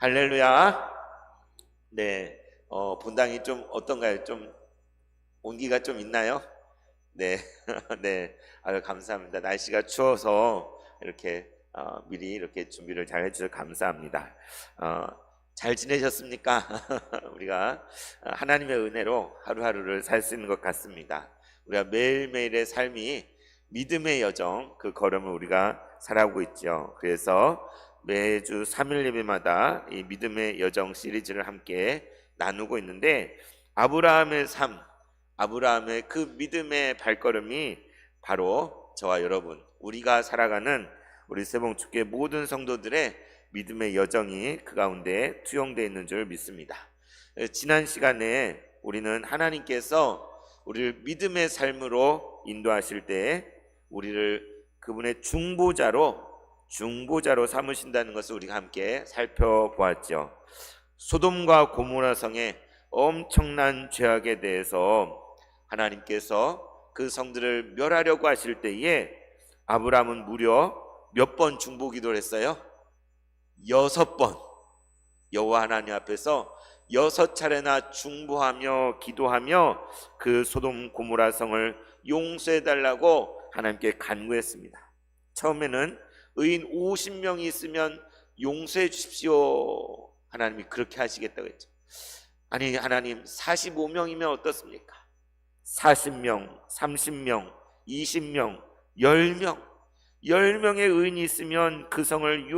할렐루야. 네, 본당이 좀 어떤가요? 좀 온기가 좀 있나요? 네, 네, 아유 감사합니다. 날씨가 추워서 이렇게 미리 이렇게 준비를 잘 해주셔서 감사합니다. 어, 잘 지내셨습니까? 우리가 하나님의 은혜로 하루하루를 살 수 있는 것 같습니다. 우리가 매일매일의 삶이 믿음의 여정, 그 걸음을 우리가 살아가고 있죠. 그래서 매주 3일 예배마다 이 믿음의 여정 시리즈를 함께 나누고 있는데, 아브라함의 삶, 아브라함의 그 믿음의 발걸음이 바로 저와 여러분, 우리가 살아가는 우리 세봉축계 모든 성도들의 믿음의 여정이 그 가운데 투영되어 있는 줄 믿습니다. 지난 시간에 우리는 하나님께서 우리를 믿음의 삶으로 인도하실 때 우리를 그분의 중보자로 삼으신다는 것을 우리가 함께 살펴보았죠. 소돔과 고모라 성의 엄청난 죄악에 대해서 하나님께서 그 성들을 멸하려고 하실 때에 아브라함은 무려 몇 번 중보 기도를 했어요? 6번. 여호와 하나님 앞에서 6차례나 중보하며 기도하며 그 소돔 고모라 성을 용서해 달라고 하나님께 간구했습니다. 처음에는 의인 50명이 있으면 용서해 주십시오, 하나님이 그렇게 하시겠다고 했죠. 아니 하나님, 45명이면 어떻습니까? 40명, 30명, 20명, 10명 10명의 의인이 있으면 그 성을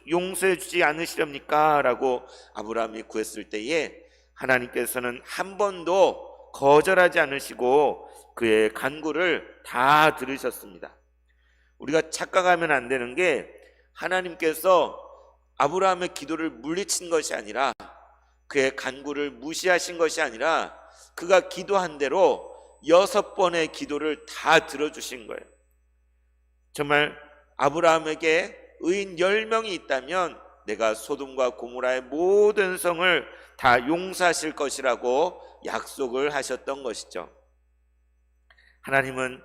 용서해 주지 않으시렵니까? 라고 아브라함이 구했을 때에 하나님께서는 한 번도 거절하지 않으시고 그의 간구를 다 들으셨습니다. 우리가 착각하면 안 되는 게, 하나님께서 아브라함의 기도를 물리친 것이 아니라, 그의 간구를 무시하신 것이 아니라, 그가 기도한 대로 6번의 기도를 다 들어주신 거예요. 정말 아브라함에게 의인 10명이 있다면 내가 소돔과 고모라의 모든 성을 다 용서하실 것이라고 약속을 하셨던 것이죠. 하나님은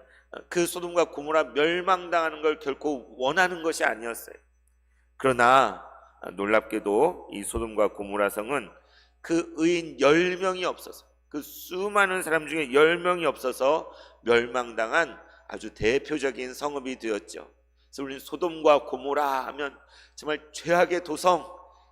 그 소돔과 고모라 멸망당하는 걸 결코 원하는 것이 아니었어요. 그러나 놀랍게도 이 소돔과 고모라 성은 그 의인 10명이 없어서, 그 수많은 사람 중에 10명이 없어서 멸망당한 아주 대표적인 성읍이 되었죠. 그래서 우리는 소돔과 고모라 하면 정말 죄악의 도성,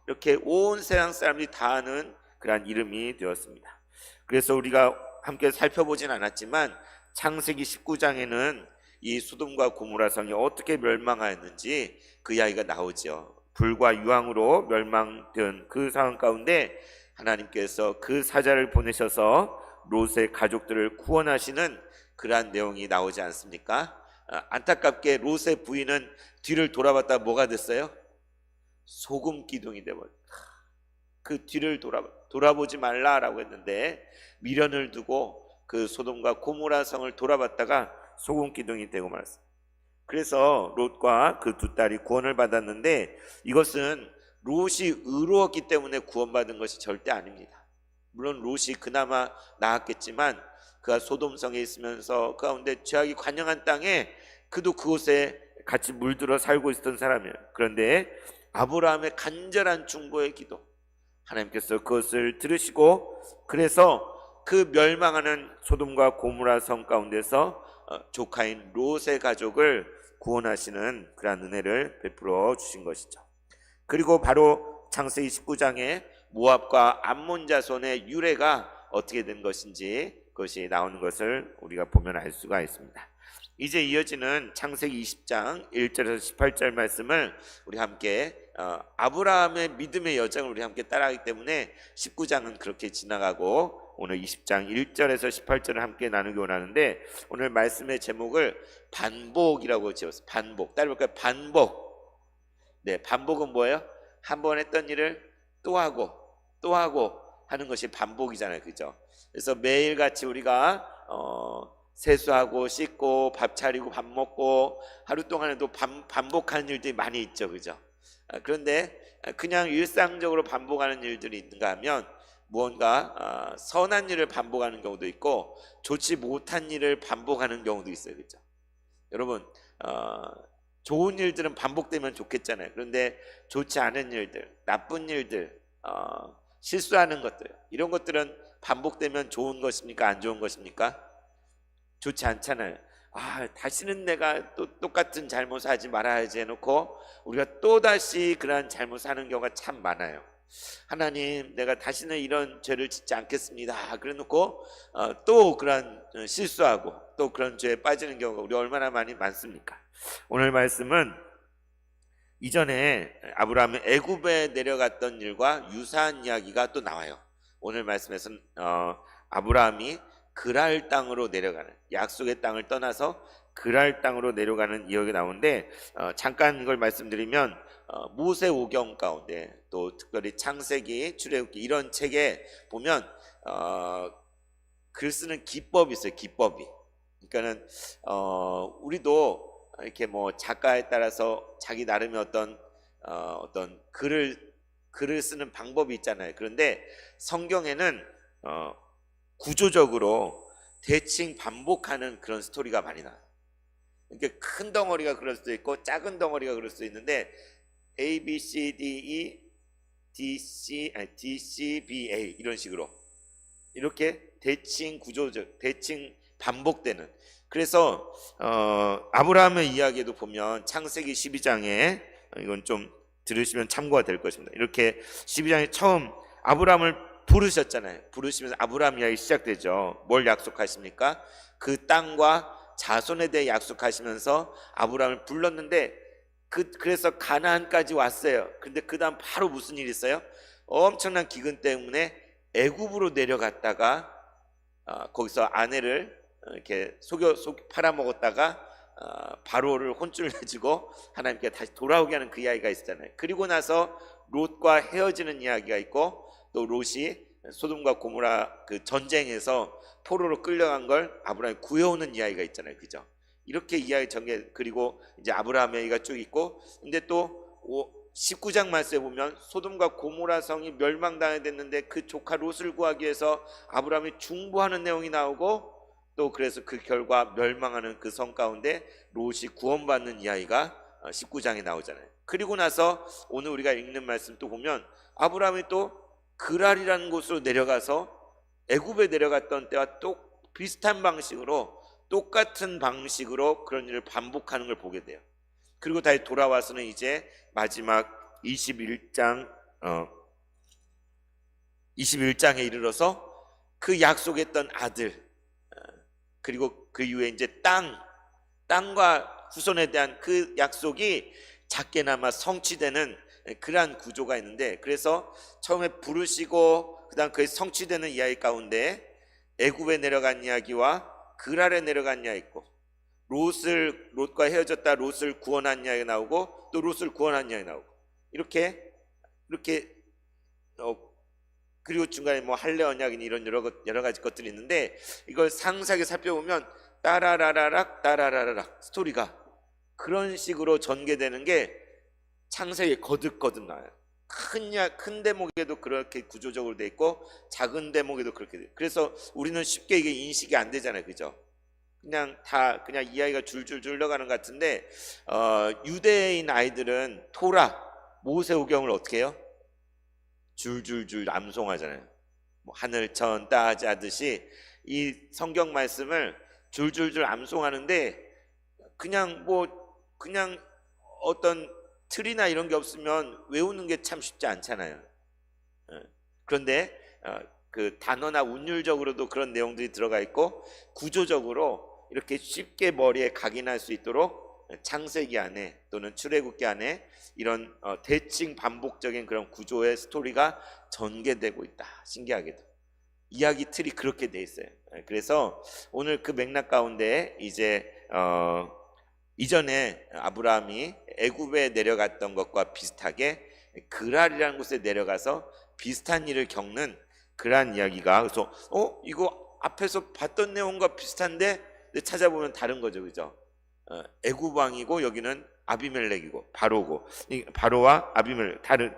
이렇게 온 세상 사람들이 다 아는 그러한 이름이 되었습니다. 그래서 우리가 함께 살펴보진 않았지만 창세기 19장에는 이 소돔과 고모라 성이 어떻게 멸망하였는지 그 이야기가 나오죠. 불과 유황으로 멸망된 그 상황 가운데 하나님께서 그 사자를 보내셔서 롯의 가족들을 구원하시는 그러한 내용이 나오지 않습니까? 안타깝게 롯의 부인은 뒤를 돌아봤다 뭐가 됐어요? 소금 기둥이 되버렸어요. 그 뒤를 돌아보지 말라라고 했는데 미련을 두고 그 소돔과 고모라 성을 돌아봤다가 소금 기둥이 되고 말았어요. 그래서 롯과 그 두 딸이 구원을 받았는데, 이것은 롯이 의로웠기 때문에 구원받은 것이 절대 아닙니다. 물론 롯이 그나마 나았겠지만 그가 소돔성에 있으면서 그 가운데 죄악이 관영한 땅에 그도 그곳에 같이 물들어 살고 있었던 사람이에요. 그런데 아브라함의 간절한 중보의 기도, 하나님께서 그것을 들으시고, 그래서 그 멸망하는 소돔과 고모라 성 가운데서 조카인 롯의 가족을 구원하시는 그런 은혜를 베풀어 주신 것이죠. 그리고 바로 창세기 19장에 모압과 암몬 자손의 유래가 어떻게 된 것인지 그것이 나오는 것을 우리가 보면 알 수가 있습니다. 이제 이어지는 창세기 20장 1절에서 18절 말씀을 우리 함께 아브라함의 믿음의 여정을 우리 함께 따라하기 때문에 19장은 그렇게 지나가고 오늘 20장 1절에서 18절을 함께 나누기 원하는데, 오늘 말씀의 제목을 반복이라고 지었어요. 반복. 따라볼까요? 반복. 네, 반복은 뭐예요? 한 번 했던 일을 또 하고 또 하고 하는 것이 반복이잖아요, 그죠? 그래서 매일같이 우리가 세수하고 씻고 밥 차리고 밥 먹고 하루 동안에도 반복하는 일들이 많이 있죠, 그죠? 그런데 그냥 일상적으로 반복하는 일들이 있는가 하면 무언가 선한 일을 반복하는 경우도 있고 좋지 못한 일을 반복하는 경우도 있어요, 그죠? 여러분, 좋은 일들은 반복되면 좋겠잖아요. 그런데 좋지 않은 일들, 나쁜 일들, 실수하는 것들, 이런 것들은 반복되면 좋은 것입니까? 안 좋은 것입니까? 좋지 않잖아요. 다시는 내가 또 똑같은 잘못을 하지 말아야지 해놓고 우리가 또다시 그러한 잘못을 하는 경우가 참 많아요. 하나님, 내가 다시는 이런 죄를 짓지 않겠습니다. 그래 놓고 또 그런 실수하고 또 그런 죄에 빠지는 경우가 우리 얼마나 많습니까? 오늘 말씀은 이전에 아브라함이 애굽에 내려갔던 일과 유사한 이야기가 또 나와요. 오늘 말씀에서는 아브라함이 그랄 땅으로 내려가는, 약속의 땅을 떠나서 그랄 땅으로 내려가는 이야기가 나오는데, 잠깐 이걸 말씀드리면 모세오경 가운데 또 특별히 창세기, 출애굽기 이런 책에 보면 글 쓰는 기법이 있어요. 기법이. 그러니까는 우리도 이렇게 뭐 작가에 따라서 자기 나름의 어떤 글을 쓰는 방법이 있잖아요. 그런데 성경에는 구조적으로 대칭 반복하는 그런 스토리가 많이 나와요. 그러니까 큰 덩어리가 그럴 수도 있고 작은 덩어리가 그럴 수도 있는데 A, B, C, D, E, D, C, B, A 이런 식으로 이렇게 대칭 구조적, 대칭 반복되는. 그래서 아브라함의 이야기에도 보면 창세기 12장에 이건 좀 들으시면 참고가 될 것입니다. 이렇게 12장에 처음 아브라함을 부르셨잖아요. 부르시면서 아브라함 이야기 시작되죠. 뭘 약속하십니까? 그 땅과 자손에 대해 약속하시면서 아브라함을 불렀는데 그래서 가나안까지 왔어요. 근데 그 다음 바로 무슨 일이 있어요? 엄청난 기근 때문에 애굽으로 내려갔다가 거기서 아내를 이렇게 팔아먹었다가 바로를 혼쭐 내주고 하나님께 다시 돌아오게 하는 그 이야기가 있었잖아요. 그리고 나서 롯과 헤어지는 이야기가 있고 또 롯이 소돔과 고모라 그 전쟁에서 포로로 끌려간 걸 아브라함이 구해오는 이야기가 있잖아요. 그죠? 이렇게 이야기 전개. 그리고 이제 아브라함의 얘기가 쭉 있고, 근데 또 19장 말씀에 보면 소돔과 고모라 성이 멸망당해 됐는데 그 조카 롯을 구하기 위해서 아브라함이 중보하는 내용이 나오고, 또 그래서 그 결과 멸망하는 그 성 가운데 롯이 구원받는 이야기가 19장에 나오잖아요. 그리고 나서 오늘 우리가 읽는 말씀 또 보면 아브라함이 또 그랄이라는 곳으로 내려가서 애굽에 내려갔던 때와 또 비슷한 방식으로 똑같은 방식으로 그런 일을 반복하는 걸 보게 돼요. 그리고 다시 돌아와서는 이제 마지막 21장에 이르러서 그 약속했던 아들, 그리고 그 이후에 이제 땅과 후손에 대한 그 약속이 작게나마 성취되는 그러한 구조가 있는데, 그래서 처음에 부르시고 그다음 그게 성취되는 이야기 가운데 애굽에 내려간 이야기와 그랄에 내려간 이야기 있고, 롯과 헤어졌다 롯을 구원한 이야기가 나오고 또 롯을 구원한 이야기 나오고, 이렇게 그리고 중간에 뭐 할례 언약이니 이런 여러 가지 것들이 있는데, 이걸 상세하게 살펴보면 따라라라락 따라라라락 스토리가 그런 식으로 전개되는 게 창세기에 거듭거듭 나와요. 큰 대목에도 그렇게 구조적으로 돼 있고 작은 대목에도 그렇게 돼. 그래서 우리는 쉽게 이게 인식이 안 되잖아요. 그죠? 그냥 이야기가 줄줄 흘러가는 것 같은데, 유대인 아이들은 토라, 모세오경을 어떻게 해요? 줄줄줄 암송하잖아요. 뭐 하늘천 따지 하듯이 이 성경 말씀을 줄줄줄 암송하는데, 그냥 어떤 틀이나 이런 게 없으면 외우는 게 참 쉽지 않잖아요. 그런데 그 단어나 운율적으로도 그런 내용들이 들어가 있고 구조적으로 이렇게 쉽게 머리에 각인할 수 있도록 창세기 안에 또는 출애굽기 안에 이런 대칭 반복적인 그런 구조의 스토리가 전개되고 있다. 신기하게도 이야기 틀이 그렇게 돼 있어요. 그래서 오늘 그 맥락 가운데 이제 이전에 아브라함이 애굽에 내려갔던 것과 비슷하게 그랄이라는 곳에 내려가서 비슷한 일을 겪는 그러한 이야기가, 그래서 이거 앞에서 봤던 내용과 비슷한데 찾아보면 다른 거죠. 그죠? 애굽 왕이고 여기는 아비멜렉이고 바로와 아비멜렉 다른.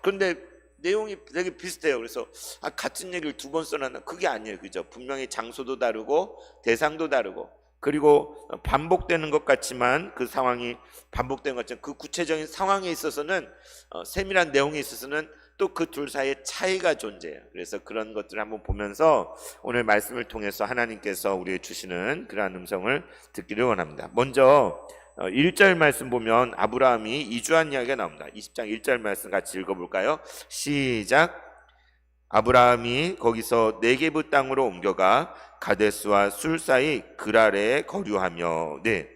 그런데 내용이 되게 비슷해요. 그래서 같은 얘기를 두 번 써놨나? 그게 아니에요. 그죠? 분명히 장소도 다르고 대상도 다르고 그리고 반복되는 것 같지만 그 상황이 반복되는 것 같지만 그 구체적인 상황에 있어서는 세밀한 내용에 있어서는 또 그 둘 사이에 차이가 존재해요. 그래서 그런 것들을 한번 보면서 오늘 말씀을 통해서 하나님께서 우리에게 주시는 그러한 음성을 듣기를 원합니다. 먼저 1절 말씀 보면 아브라함이 이주한 이야기가 나옵니다. 20장 1절 말씀 같이 읽어볼까요? 시작. 아브라함이 거기서 네게브 땅으로 옮겨가 가데스와 술 사이 그랄에 거류하며. 네,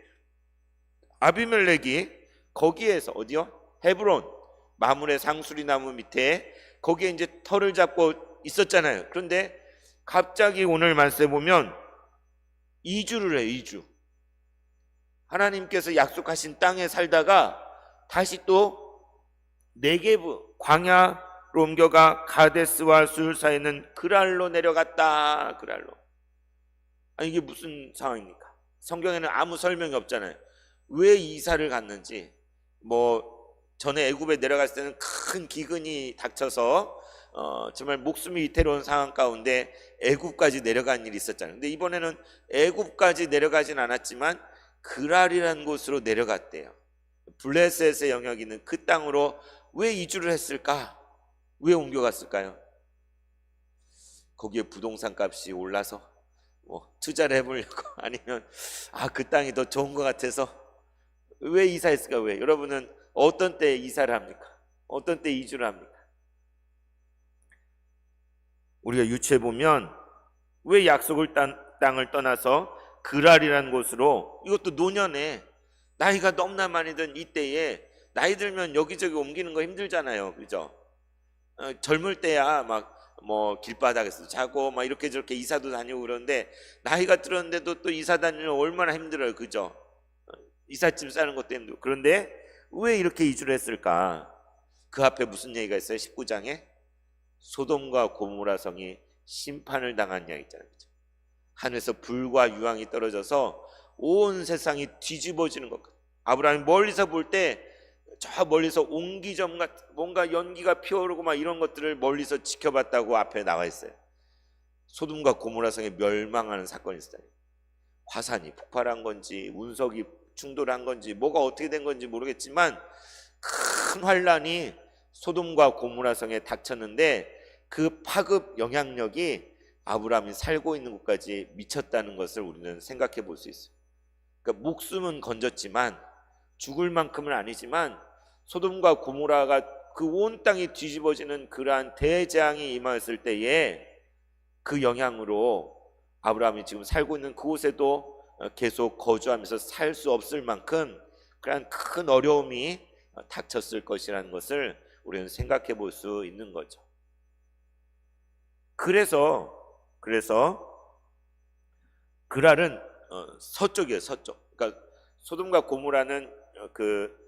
아비멜렉이 거기에서 어디요? 헤브론 마물의 상수리 나무 밑에 거기에 이제 터를 잡고 있었잖아요. 그런데 갑자기 오늘 말씀에 보면 이주를 해요. 이주. 하나님께서 약속하신 땅에 살다가 다시 또 네게브 광야로 옮겨가 가데스와 술 사이는 그랄로 내려갔다. 그랄로. 아니 이게 무슨 상황입니까? 성경에는 아무 설명이 없잖아요. 왜 이사를 갔는지. 뭐 전에 애굽에 내려갔을 때는 큰 기근이 닥쳐서 정말 목숨이 위태로운 상황 가운데 애굽까지 내려간 일이 있었잖아요. 근데 이번에는 애굽까지 내려가진 않았지만 그랄이라는 곳으로 내려갔대요. 블레셋의 영역이 있는 그 땅으로 왜 이주를 했을까? 왜 옮겨갔을까요? 거기에 부동산 값이 올라서 뭐 투자를 해보려고 아니면 그 땅이 더 좋은 것 같아서 왜 이사했을까? 왜? 여러분은 어떤 때 이사를 합니까? 어떤 때 이주를 합니까? 우리가 유추해 보면 왜 약속을 땅을 떠나서 그랄이라는 곳으로, 이것도 노년에 나이가 너무나 많이 든 이때에, 나이 들면 여기저기 옮기는 거 힘들잖아요, 그죠? 젊을 때야 막 뭐 길바닥에서 자고 막 이렇게 저렇게 이사도 다니고 그러는데 나이가 들었는데도 또 이사 다니면 얼마나 힘들어요, 그죠? 이삿짐 싸는 것도 힘들고. 그런데 왜 이렇게 이주를 했을까? 그 앞에 무슨 얘기가 있어요? 19장에 소돔과 고모라 성이 심판을 당한 이야기 있잖아요, 그죠? 하늘에서 불과 유황이 떨어져서 온 세상이 뒤집어지는 것 같아요. 아브라함이 멀리서 볼 때 저 멀리서 옹기점 같은 뭔가 연기가 피어오르고 막 이런 것들을 멀리서 지켜봤다고 앞에 나와 있어요. 소돔과 고모라 성이 멸망하는 사건이 있어요. 화산이 폭발한 건지 운석이 충돌한 건지 뭐가 어떻게 된 건지 모르겠지만 큰 환란이 소돔과 고모라 성에 닥쳤는데 그 파급 영향력이 아브라함이 살고 있는 곳까지 미쳤다는 것을 우리는 생각해 볼 수 있어요. 그러니까 목숨은 건졌지만, 죽을 만큼은 아니지만 소돔과 고모라가 그 온 땅이 뒤집어지는 그러한 대재앙이 임하였을 때에 그 영향으로 아브라함이 지금 살고 있는 그곳에도 계속 거주하면서 살 수 없을 만큼 그러한 큰 어려움이 닥쳤을 것이라는 것을 우리는 생각해 볼 수 있는 거죠. 그래서 그랄은 서쪽이에요, 서쪽. 그러니까 소돔과 고모라는 그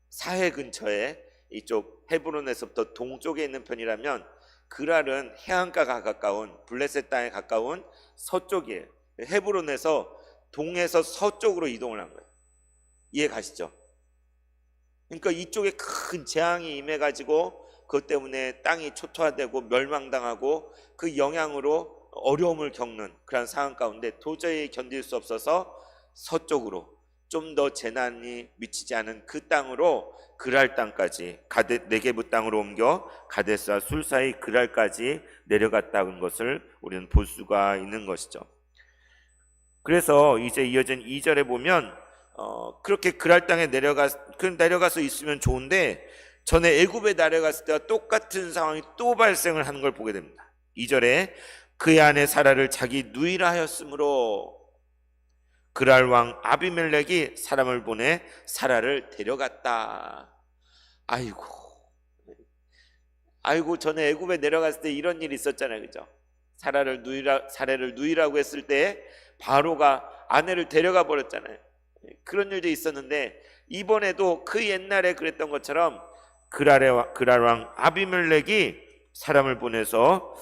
사해 근처에 이쪽 헤브론에서부터 동쪽에 있는 편이라면 그랄은 해안가가 가까운 블레셋 땅에 가까운 서쪽이에요. 헤브론에서 동에서 서쪽으로 이동을 한 거예요. 이해 가시죠? 그러니까 이쪽에 큰 재앙이 임해가지고 그것 때문에 땅이 초토화되고 멸망당하고 그 영향으로 어려움을 겪는 그런 상황 가운데 도저히 견딜 수 없어서 서쪽으로 좀 더 재난이 미치지 않은 그 땅으로 그랄 땅까지 네게브 땅으로 옮겨 가데스와 술 사이 그랄까지 내려갔다는 것을 우리는 볼 수가 있는 것이죠. 그래서 이제 이어진 2절에 보면 그렇게 그랄 땅에 내려가서 있으면 좋은데 전에 애굽에 내려갔을 때와 똑같은 상황이 또 발생을 하는 걸 보게 됩니다. 2절에 그의 아내 사라를 자기 누이라 하였으므로 그랄 왕 아비멜렉이 사람을 보내 사라를 데려갔다. 아이고 전에 애굽에 내려갔을 때 이런 일이 있었잖아요, 그죠? 사라를 누이라고 했을 때 바로가 아내를 데려가 버렸잖아요. 그런 일도 있었는데 이번에도 그 옛날에 그랬던 것처럼 그랄 왕 아비멜렉이 사람을 보내서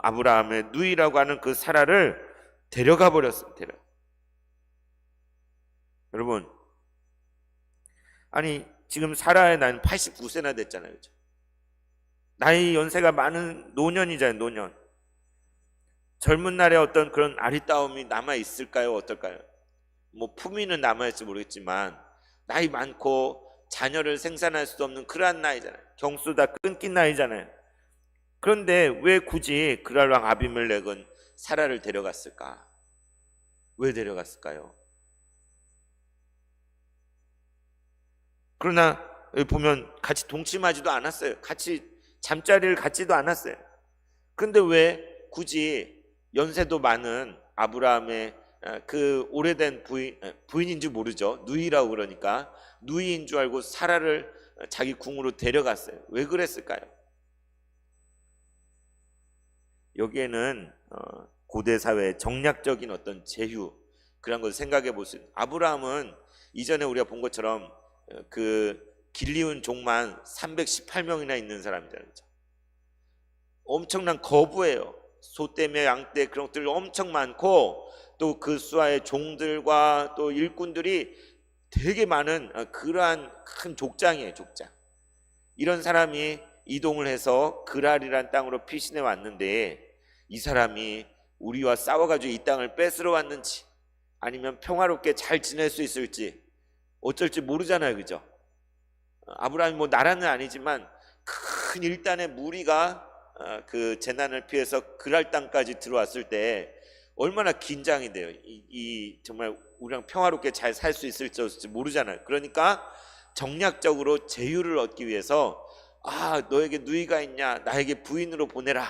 아브라함의 누이라고 하는 그 사라를 데려가 버렸어요. 여러분, 아니 지금 사라의 나이는 89세나 됐잖아요, 그죠? 나이 연세가 많은 노년이잖아요, 노년. 젊은 날에 어떤 그런 아리따움이 남아 있을까요? 어떨까요? 뭐 품위는 남아있을지 모르겠지만 나이 많고 자녀를 생산할 수 없는 그러한 나이잖아요. 경수 다 끊긴 나이잖아요. 그런데 왜 굳이 그랄 왕 아비멜렉은 사라를 데려갔을까? 왜 데려갔을까요? 그러나 여기 보면 같이 동침하지도 않았어요. 같이 잠자리를 갖지도 않았어요. 그런데 왜 굳이 연세도 많은 아브라함의 그 오래된 부인인지 모르죠. 누이라고 그러니까 누이인 줄 알고 사라를 자기 궁으로 데려갔어요. 왜 그랬을까요? 여기에는 고대 사회의 정략적인 어떤 제휴 그런 걸 생각해 볼 수 있는. 아브라함은 이전에 우리가 본 것처럼 그 길리운 종만 318명이나 있는 사람이잖아요. 엄청난 거부예요. 소떼며 양떼 그런 것들이 엄청 많고 또 그 수하의 종들과 또 일꾼들이 되게 많은 그러한 큰 족장이에요. 족장. 이런 사람이 이동을 해서 그랄이란 땅으로 피신해 왔는데 이 사람이 우리와 싸워가지고 이 땅을 뺏으러 왔는지 아니면 평화롭게 잘 지낼 수 있을지 어쩔지 모르잖아요. 그죠? 아브라함이 뭐 나라는 아니지만 큰 일단의 무리가 그 재난을 피해서 그랄 땅까지 들어왔을 때 얼마나 긴장이 돼요. 이 정말 우리랑 평화롭게 잘 살 수 있을지 없을지 모르잖아요. 그러니까 정략적으로 제휴를 얻기 위해서 너에게 누이가 있냐? 나에게 부인으로 보내라.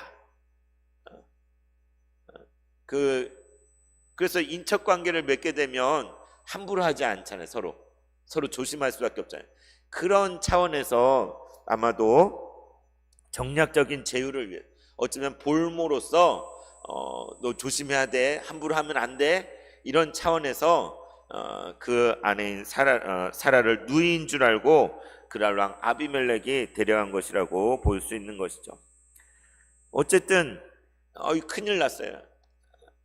그래서 인척 관계를 맺게 되면 함부로 하지 않잖아요. 서로 조심할 수밖에 없잖아요. 그런 차원에서 아마도 정략적인 제휴를 위해 어쩌면 볼모로서 너 조심해야 돼, 함부로 하면 안 돼, 이런 차원에서 그 아내인 사라를 누이인 줄 알고 그랄 왕 아비멜렉이 데려간 것이라고 볼 수 있는 것이죠. 어쨌든 큰일 났어요.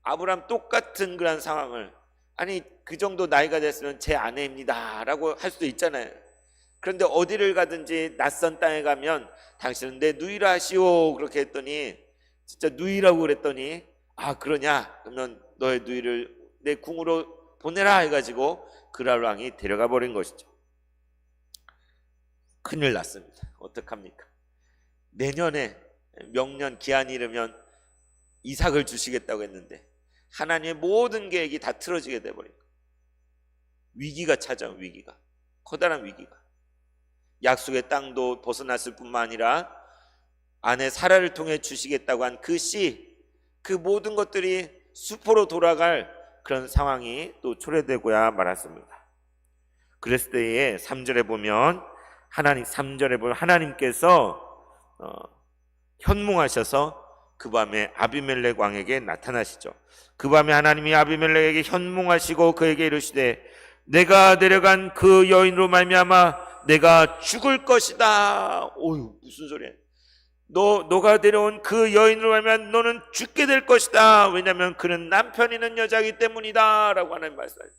아브라함 똑같은 그런 상황을 아니 그 정도 나이가 됐으면 제 아내입니다 라고 할 수도 있잖아요. 그런데 어디를 가든지 낯선 땅에 가면 당신은 내 누이라 하시오 그렇게 했더니 진짜 누이라고 그랬더니 그러냐 그러면 너의 누이를 내 궁으로 보내라 해가지고 그랄 왕이 데려가 버린 것이죠. 큰일 났습니다. 어떡합니까? 내년에 명년 기한이 이르면 이삭을 주시겠다고 했는데 하나님의 모든 계획이 다 틀어지게 돼버린 거예요. 위기가 찾아온 위기가 커다란 위기가 약속의 땅도 벗어났을 뿐만 아니라 아내 사라를 통해 주시겠다고 한 그 씨, 그 모든 것들이 수포로 돌아갈 그런 상황이 또 초래되고야 말았습니다. 그랬을 때에 3절에 보면 하나님께서 현몽하셔서 그 밤에 아비멜렉 왕에게 나타나시죠. 그 밤에 하나님이 아비멜렉에게 현몽하시고 그에게 이르시되 내가 데려간 그 여인으로 말미암아 내가 죽을 것이다. 오유 무슨 소리야? 너가 데려온 그 여인으로 말미암아 너는 죽게 될 것이다. 왜냐하면 그는 남편 있는 여자이기 때문이다 라고 하나님 말씀하세요.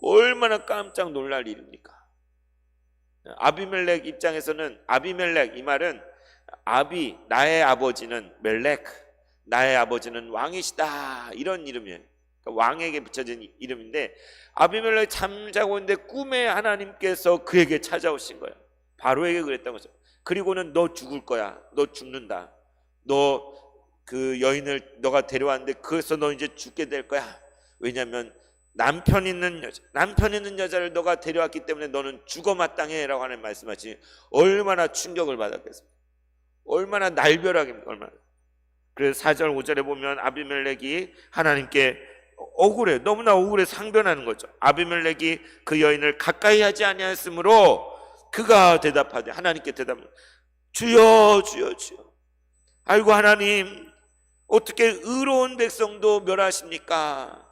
얼마나 깜짝 놀랄 일입니까? 아비멜렉 입장에서는 아비멜렉 이 말은 나의 아버지는 멜렉, 나의 아버지는 왕이시다 이런 이름이에요. 그러니까 왕에게 붙여진 이름인데 아비멜렉 잠자고 있는데 꿈에 하나님께서 그에게 찾아오신 거예요. 바로에게 그랬던 거죠. 그리고는 너 죽을 거야. 너 죽는다. 너 그 여인을 너가 데려왔는데 그래서 너 이제 죽게 될 거야. 왜냐하면 남편 있는 여자를 너가 데려왔기 때문에 너는 죽어 마땅해 라고 하는 말씀하시니 얼마나 충격을 받았겠습니까? 얼마나 날벼락입니까? 얼마나. 그래서 4절 5절에 보면 아비멜렉이 하나님께 억울해, 너무나 억울해 상변하는 거죠. 아비멜렉이 그 여인을 가까이 하지 아니하였으므로 그가 대답하되 하나님께 대답합니다. 주여 주여 주여. 아이고 하나님 어떻게 의로운 백성도 멸하십니까?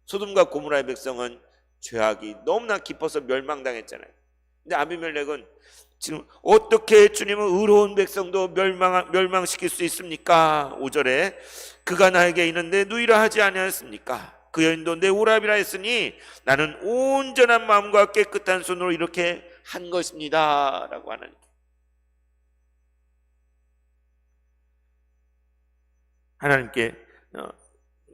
소돔과 고모라의 백성은 죄악이 너무나 깊어서 멸망당했잖아요. 근데 아비멜렉은 지금 어떻게 주님은 의로운 백성도 멸망시킬 수 있습니까? 5절에 그가 나에게 있는데 누이라 하지 아니하였습니까? 그 여인도 내 오랍이라 했으니 나는 온전한 마음과 깨끗한 손으로 이렇게 한 것입니다 라고 하는. 하나님께 어,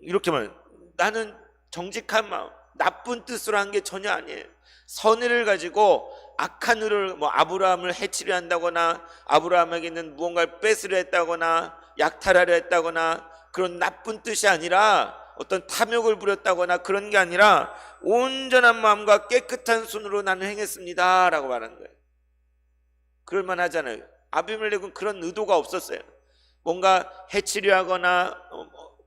이렇게 말, 나는 정직한 마음, 나쁜 뜻으로 한 게 전혀 아니에요. 선의를 가지고 악한 의를, 아브라함을 해치려 한다거나 아브라함에게 있는 무언가를 뺏으려 했다거나 약탈하려 했다거나 그런 나쁜 뜻이 아니라, 어떤 탐욕을 부렸다거나 그런 게 아니라 온전한 마음과 깨끗한 손으로 나는 행했습니다 라고 말하는 거예요. 그럴만 하잖아요. 아비멜렉은 그런 의도가 없었어요. 뭔가 해치려 하거나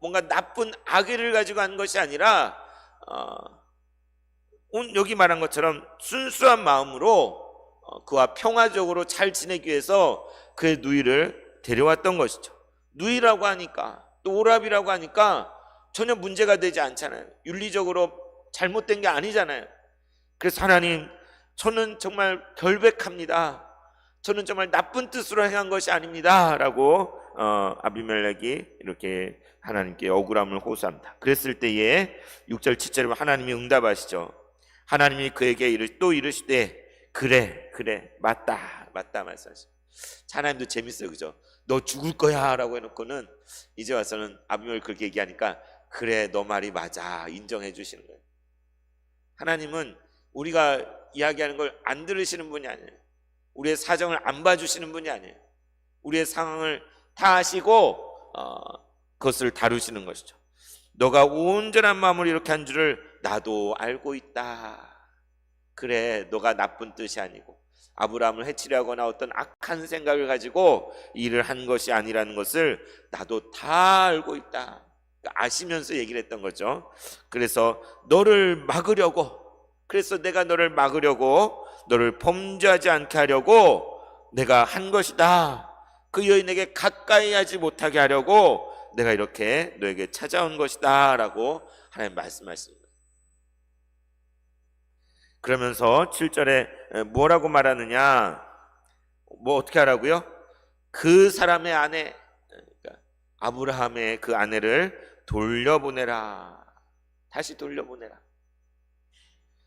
뭔가 나쁜 악의를 가지고 한 것이 아니라 여기 말한 것처럼 순수한 마음으로 그와 평화적으로 잘 지내기 위해서 그의 누이를 데려왔던 것이죠. 누이라고 하니까, 또 오랍이라고 하니까 전혀 문제가 되지 않잖아요. 윤리적으로 잘못된 게 아니잖아요. 그래서 하나님, 저는 정말 결백합니다. 저는 정말 나쁜 뜻으로 행한 것이 아닙니다 라고 아비멜렉이 이렇게 하나님께 억울함을 호소합니다. 그랬을 때에 6절 7절에 하나님이 응답하시죠. 하나님이 그에게 또 이르시되 그래 맞다 말씀하시죠. 하나님도 재밌어요, 그죠? 너 죽을 거야 라고 해놓고는 이제 와서는 아비멜렉 그렇게 얘기하니까 그래 너 말이 맞아 인정해 주시는 거예요. 하나님은 우리가 이야기하는 걸 안 들으시는 분이 아니에요. 우리의 사정을 안 봐주시는 분이 아니에요. 우리의 상황을 다 아시고 그것을 다루시는 것이죠. 너가 온전한 마음으로 이렇게 한 줄을 나도 알고 있다. 그래, 너가 나쁜 뜻이 아니고 아브라함을 해치려 하거나 어떤 악한 생각을 가지고 일을 한 것이 아니라는 것을 나도 다 알고 있다. 아시면서 얘기를 했던 거죠. 그래서 너를 막으려고, 그래서 내가 너를 막으려고, 너를 범죄하지 않게 하려고 내가 한 것이다. 그 여인에게 가까이 하지 못하게 하려고 내가 이렇게 너에게 찾아온 것이다 라고 하나님 말씀하십니다. 그러면서 7절에 뭐라고 말하느냐, 어떻게 하라고요? 그 사람의 아내, 그러니까 아브라함의 그 아내를 돌려보내라. 다시 돌려보내라.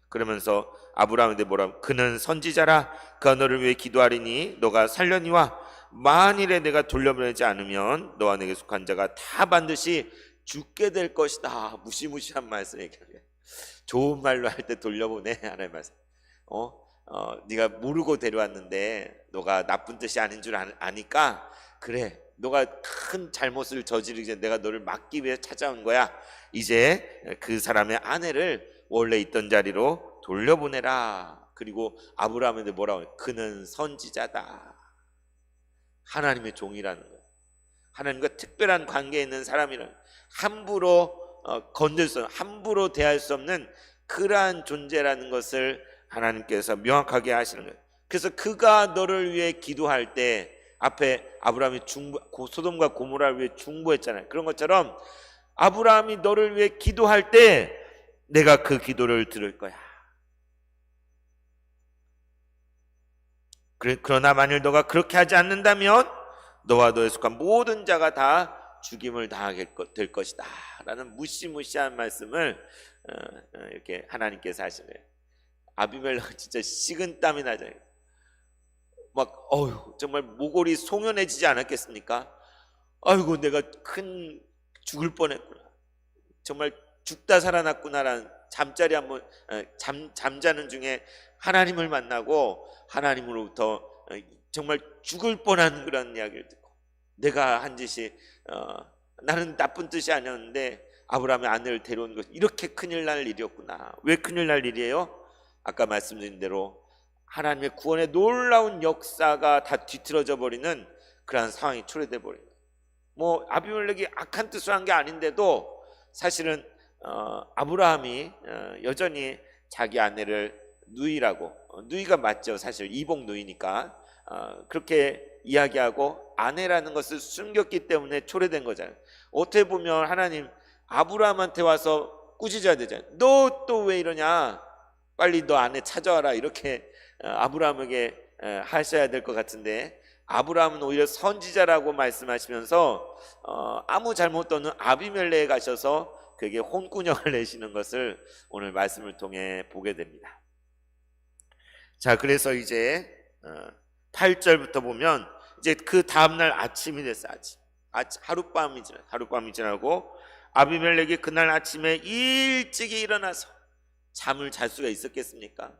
그러면서 아브라함한테 뭐라고? 그는 선지자라. 그가 너를 위해 기도하리니 너가 살려니와 만일에 내가 돌려보내지 않으면 너와 내게 속한 자가 다 반드시 죽게 될 것이다. 무시무시한 말씀 얘기하는 거예요. 좋은 말로 할 때 돌려보내 하나님 말씀. 네가 모르고 데려왔는데 너가 나쁜 뜻이 아닌 줄 아니까 그래, 너가 큰 잘못을 저지르기 전에 내가 너를 막기 위해 찾아온 거야. 이제 그 사람의 아내를 원래 있던 자리로 돌려보내라. 그리고 아브라함한테 뭐라고 해요? 그는 선지자다. 하나님의 종이라는 거예요. 하나님과 특별한 관계에 있는 사람이라는, 함부로 건들 수 없는, 함부로 대할 수 없는 그러한 존재라는 것을 하나님께서 명확하게 하시는 거예요. 그래서 그가 너를 위해 기도할 때, 앞에 아브라함이 소돔과 고모라를 위해 중보했잖아요. 그런 것처럼 아브라함이 너를 위해 기도할 때 내가 그 기도를 들을 거야. 그러나 만일 너가 그렇게 하지 않는다면 너와 너에 속한 모든 자가 다 죽임을 당하게 될 것이다 라는 무시무시한 말씀을 이렇게 하나님께서 하시는 거예요. 아비멜렉은 진짜 식은땀이 나잖아요. 막 정말 모골이 송연해지지 않았겠습니까? 아이고 내가 큰 죽을 뻔했구나, 정말 죽다 살아났구나라는, 잠자리 한번 잠자는 중에 하나님을 만나고 하나님으로부터 정말 죽을 뻔한 그런 이야기를 듣고, 내가 한 짓이 나는 나쁜 뜻이 아니었는데 아브라함의 아내를 데려온 것, 이렇게 큰일 날 일이었구나. 왜 큰일 날 일이에요? 아까 말씀드린 대로 하나님의 구원의 놀라운 역사가 다 뒤틀어져 버리는 그러한 상황이 초래돼 버려요. 아비멜렉이 악한 뜻을 한 게 아닌데도 사실은 아브라함이 여전히 자기 아내를 누이라고, 누이가 맞죠, 사실 이복 누이니까 그렇게 이야기하고 아내라는 것을 숨겼기 때문에 초래된 거잖아요. 어떻게 보면 하나님 아브라함한테 와서 꾸짖어야 되잖아요. 너 또 왜 이러냐, 빨리 너 아내 찾아와라, 이렇게 아브라함에게 하셔야 될 것 같은데, 아브라함은 오히려 선지자라고 말씀하시면서 아무 잘못도 없는 아비멜렉에 가셔서 그에게 혼꾸녕을 내시는 것을 오늘 말씀을 통해 보게 됩니다. 자, 그래서 이제 8절부터 보면 이제 그 다음날 아침이 됐어요. 하룻밤이 지나고 아비멜렉이 그날 아침에 일찍이 일어나서 잠을 잘 수가 있었겠습니까?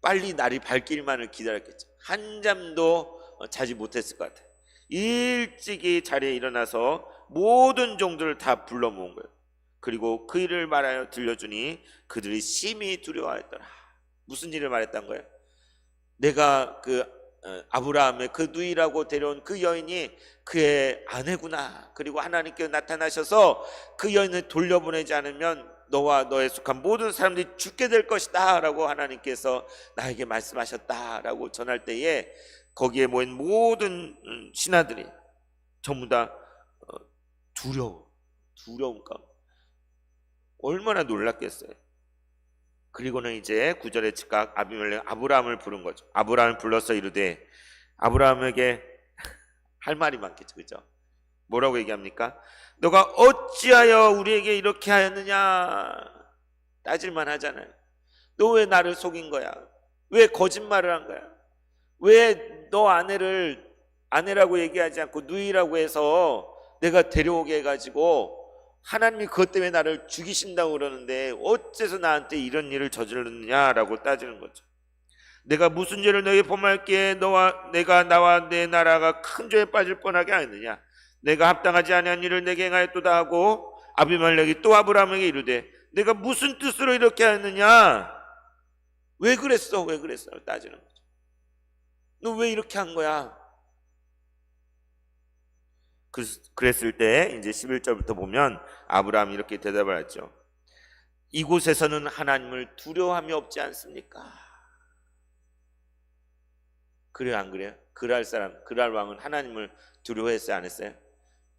빨리 날이 밝길만을 기다렸겠죠. 한잠도 자지 못했을 것 같아요. 일찍이 자리에 일어나서 모든 종들을 다 불러 모은 거예요. 그리고 그 일을 말하여 들려주니 그들이 심히 두려워하였더라. 무슨 일을 말했던 거예요? 내가 아브라함의 그 누이라고 데려온 그 여인이 그의 아내구나. 그리고 하나님께 나타나셔서 그 여인을 돌려보내지 않으면 너와 너에 속한 모든 사람들이 죽게 될 것이다 라고 하나님께서 나에게 말씀하셨다 라고 전할 때에 거기에 모인 모든 신하들이 전부 다 두려운 가운데 얼마나 놀랐겠어요. 그리고는 이제 9절에 즉각 아비멜렉 아브라함을 부른 거죠. 아브라함을 불러서 이르되, 아브라함에게 할 말이 많겠죠, 그죠? 뭐라고 얘기합니까? 너가 어찌하여 우리에게 이렇게 하였느냐 따질만 하잖아요. 너 왜 나를 속인 거야? 왜 거짓말을 한 거야? 왜 너 아내라고 얘기하지 않고 누이라고 해서 내가 데려오게 해가지고 하나님이 그것 때문에 나를 죽이신다고 그러는데 어째서 나한테 이런 일을 저질렀느냐라고 따지는 거죠. 내가 무슨 죄를 너에게 범할기에 나와 내 나라가 큰 죄에 빠질 뻔하게 하였느냐? 내가 합당하지 아니한 일을 내게 행하였도다 하고 아비멜렉이 또 아브라함에게 이르되, 내가 무슨 뜻으로 이렇게 하였느냐? 왜 그랬어? 따지는 거죠. 너 왜 이렇게 한 거야? 그랬을 때 이제 11절부터 보면 아브라함이 이렇게 대답을 하죠. 이곳에서는 하나님을 두려워함이 없지 않습니까? 그래요, 안 그래요? 그랄 왕은 하나님을 두려워했어요, 안 했어요?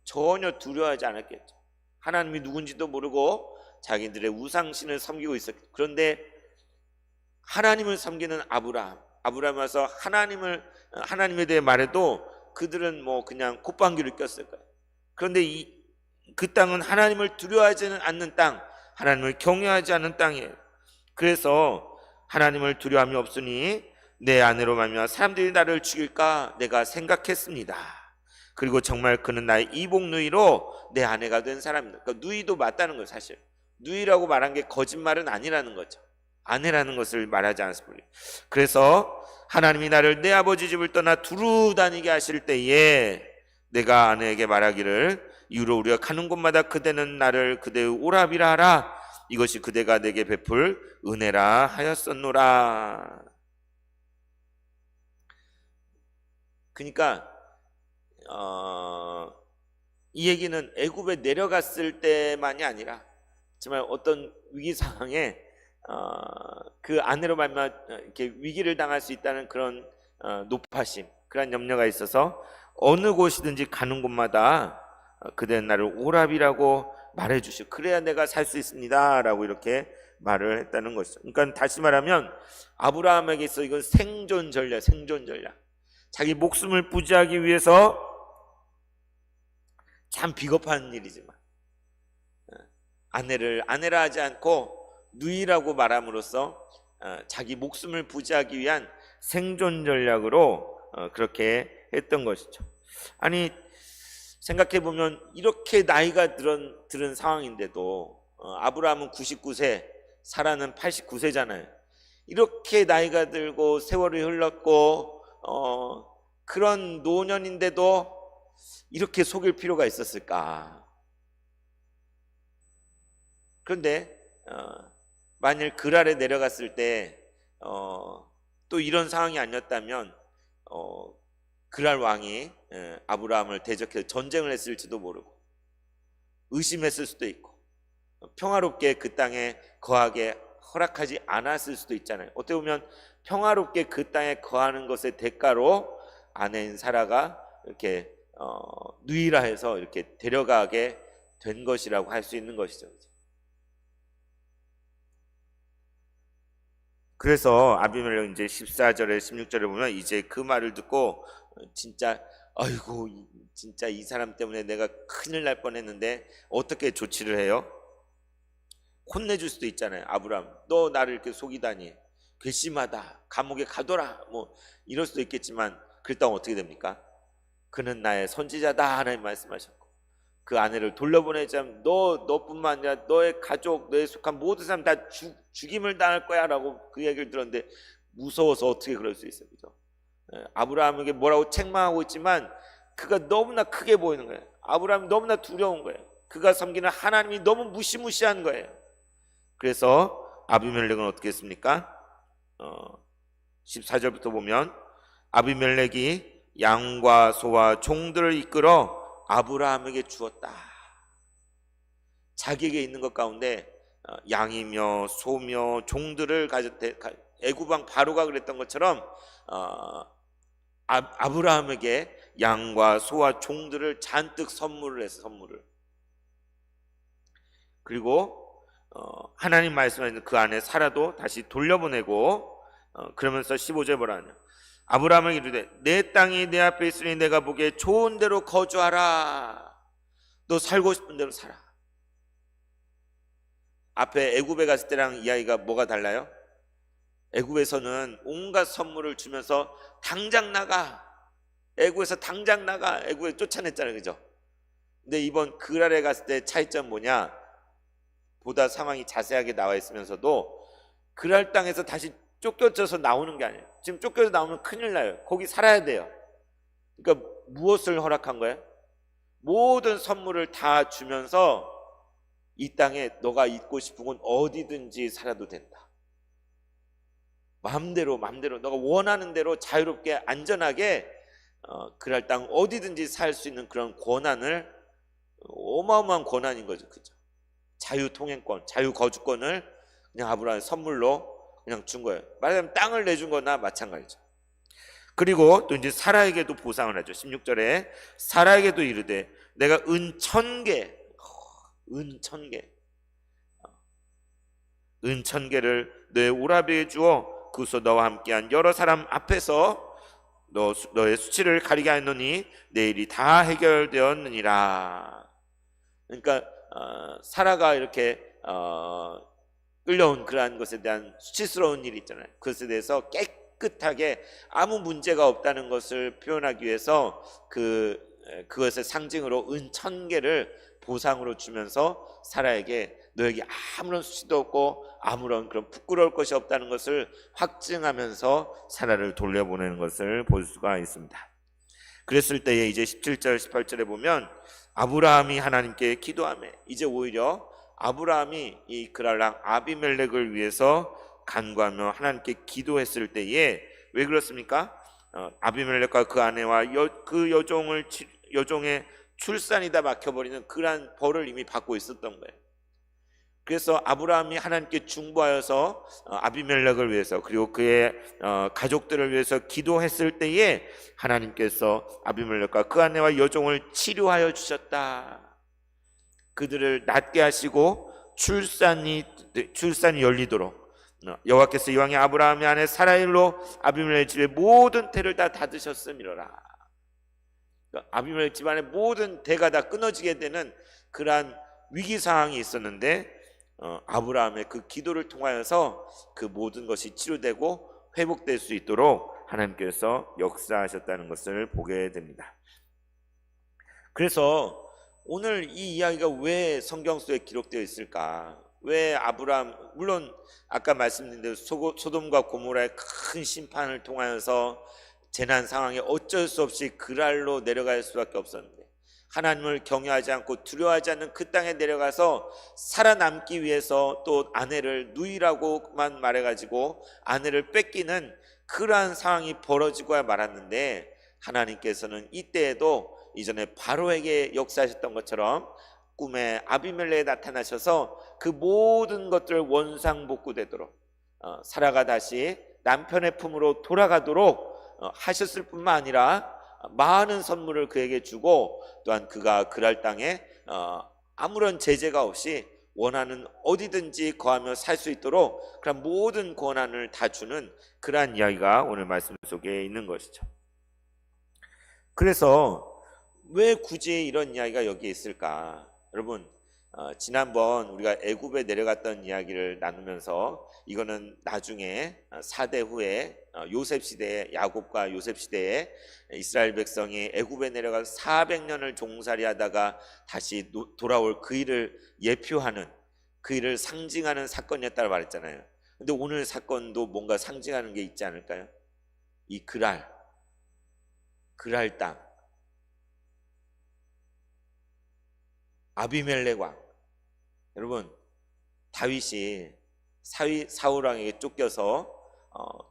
전혀 두려워하지 않았겠죠. 하나님이 누군지도 모르고 자기들의 우상신을 섬기고 있었겠죠. 그런데 하나님을 섬기는 아브라함이 와서 하나님에 대해 말해도 그들은 뭐 그냥 콧방귀를 꼈을 거예요. 그런데 그 땅은 하나님을 두려워하지는 않는 땅, 하나님을 경외하지 않는 땅이에요. 그래서 하나님을 두려움이 없으니 내 아내로 말미암아 사람들이 나를 죽일까 내가 생각했습니다. 그리고 정말 그는 나의 이복 누이로 내 아내가 된 사람입니다. 그러니까 누이도 맞다는 거예요. 사실 누이라고 말한 게 거짓말은 아니라는 거죠. 아내라는 것을 말하지 않습니다. 그래서 하나님이 나를 내 아버지 집을 떠나 두루 다니게 하실 때에 내가 아내에게 말하기를, 이후로 우리가 가는 곳마다 그대는 나를 그대의 오라비라 하라. 이것이 그대가 내게 베풀 은혜라 하였었노라. 그러니까 이 얘기는 애굽에 내려갔을 때만이 아니라 정말 어떤 위기 상황에 그 아내로 말미암아 이렇게 위기를 당할 수 있다는 그런 높아심, 그런 염려가 있어서 어느 곳이든지 가는 곳마다 그대는 나를 오랍이라고 말해주시고 그래야 내가 살 수 있습니다 라고 이렇게 말을 했다는 것이죠. 그러니까 다시 말하면 아브라함에게 있어 이건 생존 전략. 자기 목숨을 부지하기 위해서 참 비겁한 일이지만 아내라 하지 않고 누이라고 말함으로써 자기 목숨을 부지하기 위한 생존 전략으로 그렇게 했던 것이죠. 아니 생각해 보면 이렇게 나이가 들은 상황인데도 아브라함은 99세, 사라는 89세잖아요. 이렇게 나이가 들고 세월이 흘렀고 그런 노년인데도 이렇게 속일 필요가 있었을까? 그런데 만일 그랄에 내려갔을 때 또 이런 상황이 아니었다면 그랄 왕이 아브라함을 대적해서 전쟁을 했을지도 모르고 의심했을 수도 있고 평화롭게 그 땅에 거하게 허락하지 않았을 수도 있잖아요. 어떻게 보면 평화롭게 그 땅에 거하는 것의 대가로 아내인 사라가 이렇게 누이라 해서 이렇게 데려가게 된 것이라고 할 수 있는 것이죠. 그래서 아비멜렉 이제 14절에 16절에 보면 이제 그 말을 듣고 진짜 아이고 진짜 이 사람 때문에 내가 큰일 날 뻔했는데 어떻게 조치를 해요? 혼내줄 수도 있잖아요. 아브라함 너 나를 이렇게 속이다니 괘씸하다, 감옥에 가둬라, 뭐 이럴 수도 있겠지만 그랬다고 어떻게 됩니까? 그는 나의 선지자다 하나님 말씀하셨고 그 아내를 돌려보내자면 너뿐만 아니라 너의 가족, 너에 속한 모든 사람 다 죽임을 당할 거야 라고 그 얘기를 들었는데 무서워서 어떻게 그럴 수 있어요, 그죠? 아브라함에게 뭐라고 책망하고 있지만 그가 너무나 크게 보이는 거예요. 아브라함이 너무나 두려운 거예요. 그가 섬기는 하나님이 너무 무시무시한 거예요. 그래서 아비멜렉은 어떻게 했습니까? 14절부터 보면 아비멜렉이 양과 소와 종들을 이끌어 아브라함에게 주었다. 자기에게 있는 것 가운데 양이며 소며 종들을 가졌대. 애굽 왕 바로가 그랬던 것처럼 아브라함에게 양과 소와 종들을 잔뜩 선물을 해서 선물을. 그리고 하나님 말씀하시는 그 안에 사라도 다시 돌려보내고 그러면서 15절 뭐라 하냐? 아브라함에게 이르되 내 땅이 내 앞에 있으니 내가 보기에 좋은 데로 거주하라. 너 살고 싶은 대로 살아. 앞에 애굽에 갔을 때랑 이야기가 뭐가 달라요? 애굽에서는 온갖 선물을 주면서 당장 나가. 애굽에서 당장 나가. 애굽에 쫓아냈잖아요, 그죠? 근데 이번 그랄에 갔을 때 차이점 뭐냐? 보다 상황이 자세하게 나와 있으면서도 그랄 땅에서 다시 쫓겨져서 나오는 게 아니에요. 지금 쫓겨서 나오면 큰일 나요. 거기 살아야 돼요. 그러니까 무엇을 허락한 거예요? 모든 선물을 다 주면서 이 땅에 너가 있고 싶은 건 어디든지 살아도 된다. 마음대로 너가 원하는 대로 자유롭게 안전하게 그랄 땅 어디든지 살 수 있는 그런 권한을, 어마어마한 권한인 거죠, 그죠? 자유 통행권, 자유 거주권을 그냥 아브라함의 선물로 그냥 준 거예요. 말하자면 땅을 내준 거나 마찬가지죠. 그리고 또 이제 사라에게도 보상을 하죠. 16절에 사라에게도 이르되 내가 은 1000개, 은 1000개를 너의 오라비에 주어 그것으로 너와 함께한 여러 사람 앞에서 너의 수치를 가리게 하노니 내일이 다 해결되었느니라. 그러니까 사라가 이렇게 끌려온 그러한 것에 대한 수치스러운 일이 있잖아요. 그것에 대해서 깨끗하게 아무 문제가 없다는 것을 표현하기 위해서 그것의 상징으로 은 1000개를 보상으로 주면서 사라에게 너에게 아무런 수치도 없고 아무런 그런 부끄러울 것이 없다는 것을 확증하면서 사라를 돌려보내는 것을 볼 수가 있습니다. 그랬을 때에 이제 17절 18절에 보면 아브라함이 하나님께 기도하며, 이제 오히려 아브라함이 이 그랄랑 아비멜렉을 위해서 간구하며 하나님께 기도했을 때에 왜 그렇습니까? 아비멜렉과 그 아내와 그 여종의 출산이 다 막혀버리는 그러한 벌을 이미 받고 있었던 거예요. 그래서 아브라함이 하나님께 중보하여서 아비멜렉을 위해서 그리고 그의 가족들을 위해서 기도했을 때에 하나님께서 아비멜렉과 그 아내와 여종을 치료하여 주셨다. 그들을 낫게 하시고 출산이 열리도록 여호와께서 이왕에 아브라함의 아내 사라일로 아비멜렉 집의 모든 태를 다 닫으셨음이로라. 그러니까 아비멜렉 집안의 모든 대가 다 끊어지게 되는 그러한 위기 상황이 있었는데 아브라함의 그 기도를 통하여서 그 모든 것이 치료되고 회복될 수 있도록 하나님께서 역사하셨다는 것을 보게 됩니다. 그래서 오늘 이 이야기가 왜 성경 속에 기록되어 있을까? 왜 아브라함, 물론 아까 말씀드린 대로 소돔과 고모라의 큰 심판을 통하여서 재난 상황에 어쩔 수 없이 그랄로 내려갈 수밖에 없었는데 하나님을 경외하지 않고 두려워하지 않는 그 땅에 내려가서 살아남기 위해서 또 아내를 누이라고만 말해가지고 아내를 뺏기는 그러한 상황이 벌어지고야 말았는데, 하나님께서는 이때에도 이전에 바로에게 역사하셨던 것처럼 꿈에 아비멜렉에 나타나셔서 그 모든 것들을 원상복구되도록 사라가 다시 남편의 품으로 돌아가도록 하셨을 뿐만 아니라 많은 선물을 그에게 주고 또한 그가 그랄 땅에 아무런 제재가 없이 원하는 어디든지 거하며 살 수 있도록 그런 모든 권한을 다 주는 그러한 이야기가 오늘 말씀 속에 있는 것이죠. 그래서 왜 굳이 이런 이야기가 여기에 있을까? 여러분, 지난번 우리가 애굽에 내려갔던 이야기를 나누면서 이거는 나중에 4대 후에 요셉 시대에, 야곱과 요셉 시대에 이스라엘 백성이 애굽에 내려가서 400년을 종살이 하다가 다시 돌아올 그 일을 예표하는, 그 일을 상징하는 사건이었다고 말했잖아요. 근데 오늘 사건도 뭔가 상징하는 게 있지 않을까요? 이 그랄 땅, 아비멜렉 왕. 여러분, 다윗이 사울 왕에게 쫓겨서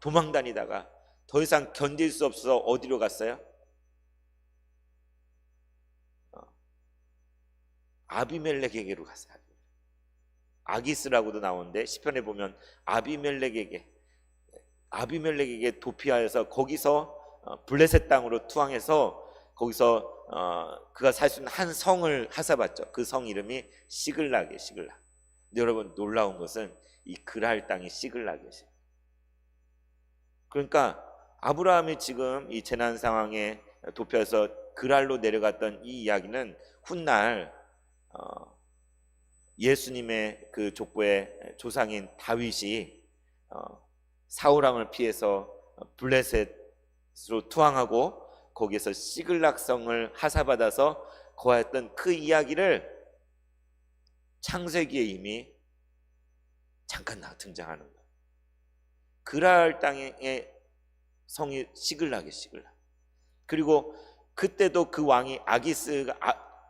도망 다니다가 더 이상 견딜 수 없어서 어디로 갔어요? 아비멜렉에게로 갔어요. 아기스라고도 나오는데 시편에 보면 아비멜렉에게 도피하여서 거기서 블레셋 땅으로 투항해서 거기서 그가 살 수 있는 한 성을 하사봤죠. 그 성 이름이 시글락이에요. 시글락. 근데 여러분, 놀라운 것은 이 그랄 땅이 시글락이에요. 그러니까 아브라함이 지금 이 재난 상황에 도피해서 그랄로 내려갔던 이 이야기는 훗날 예수님의 그 족보의 조상인 다윗이 사울 왕을 피해서 블레셋으로 투항하고 거기에서 시글락성을 하사받아서 거하였던 그 이야기를 창세기에 이미 잠깐 등장하는 거예요. 그랄 땅의 성이 시글락이에요. 시글락. 그리고 그때도 그 왕이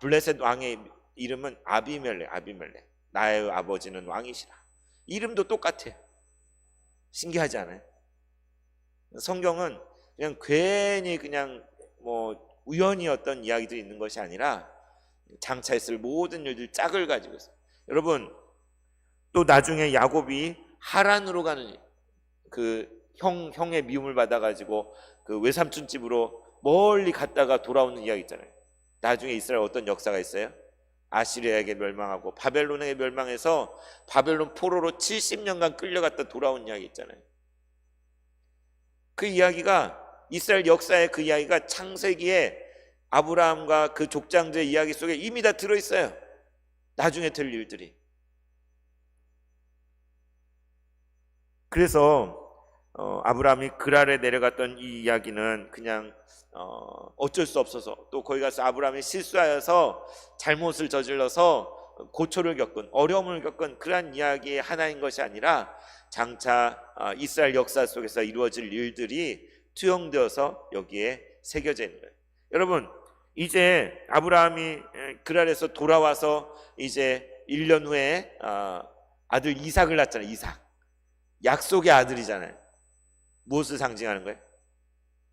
블레셋 왕의 이름은 아비멜렉. 나의 아버지는 왕이시라. 이름도 똑같아요. 신기하지 않아요? 성경은 그냥 괜히 그냥 우연히 어떤 이야기들이 있는 것이 아니라 장차 있을 모든 일들 짝을 가지고 있어요. 여러분, 또 나중에 야곱이 하란으로 가는 그 형의 미움을 받아가지고 그 외삼촌 집으로 멀리 갔다가 돌아오는 이야기 있잖아요. 나중에 이스라엘 어떤 역사가 있어요? 아시리아에게 멸망하고 바벨론에게 멸망해서 바벨론 포로로 70년간 끌려갔다 돌아온 이야기 있잖아요. 그 이야기가, 이스라엘 역사의 그 이야기가 창세기에 아브라함과 그 족장들의 이야기 속에 이미 다 들어있어요. 나중에 될 일들이. 그래서 아브라함이 그랄에 내려갔던 이 이야기는 그냥 어쩔 수 없어서, 또 거기 가서 아브라함이 실수하여서 잘못을 저질러서 고초를 겪은, 어려움을 겪은 그러한 이야기의 하나인 것이 아니라 장차 이스라엘 역사 속에서 이루어질 일들이 투영되어서 여기에 새겨져 있는 거예요. 여러분, 이제 아브라함이 그랄에서 돌아와서 이제 1년 후에 아들 이삭을 낳잖아요. 이삭, 약속의 아들이잖아요. 무엇을 상징하는 거예요?